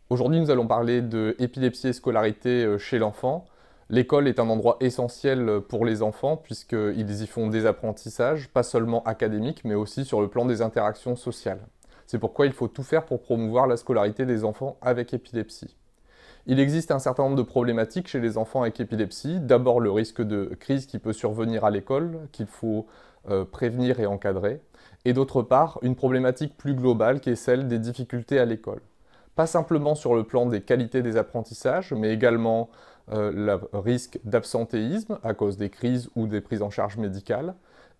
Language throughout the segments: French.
Aujourd'hui, nous allons parler de épilepsie et scolarité chez l'enfant. L'école est un endroit essentiel pour les enfants puisqu'ils y font des apprentissages, pas seulement académiques, mais aussi sur le plan des interactions sociales. C'est pourquoi il faut tout faire pour promouvoir la scolarité des enfants avec épilepsie. Il existe un certain nombre de problématiques chez les enfants avec épilepsie. D'abord, le risque de crise qui peut survenir à l'école, qu'il faut prévenir et encadrer. Et d'autre part, une problématique plus globale qui est celle des difficultés à l'école. Pas simplement sur le plan des qualités des apprentissages, mais également le risque d'absentéisme à cause des crises ou des prises en charge médicales.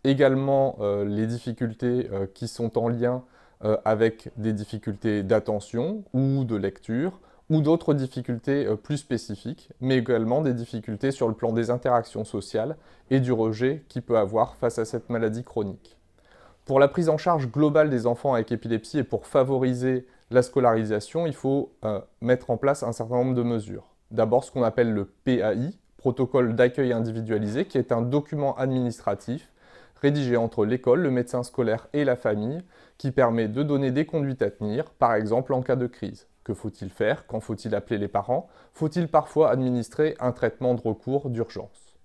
Également les difficultés qui sont en lien avec des difficultés d'attention ou de lecture, ou d'autres difficultés plus spécifiques, mais également des difficultés sur le plan des interactions sociales et du rejet qu'il peut avoir face à cette maladie chronique. Pour la prise en charge globale des enfants avec épilepsie et pour favoriser la scolarisation, il faut mettre en place un certain nombre de mesures. D'abord, ce qu'on appelle le PAI, protocole d'accueil individualisé, qui est un document administratif rédigé entre l'école, le médecin scolaire et la famille, qui permet de donner des conduites à tenir, par exemple en cas de crise. Que faut-il faire? Quand faut-il appeler les parents? Faut-il parfois administrer un traitement de recours d'urgence?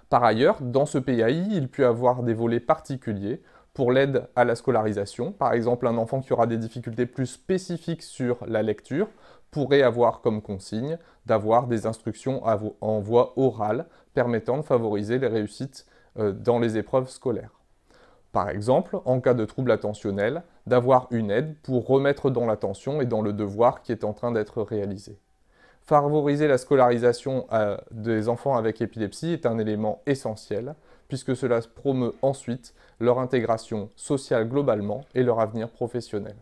Par ailleurs, dans ce PAI, il peut y avoir des volets particuliers pour l'aide à la scolarisation. Par exemple, un enfant qui aura des difficultés plus spécifiques sur la lecture pourrait avoir comme consigne d'avoir des instructions en voie orale permettant de favoriser les réussites dans les épreuves scolaires. Par exemple, en cas de trouble attentionnel, d'avoir une aide pour remettre dans l'attention et dans le devoir qui est en train d'être réalisé. Favoriser la scolarisation des enfants avec épilepsie est un élément essentiel, puisque cela promeut ensuite leur intégration sociale globalement et leur avenir professionnel.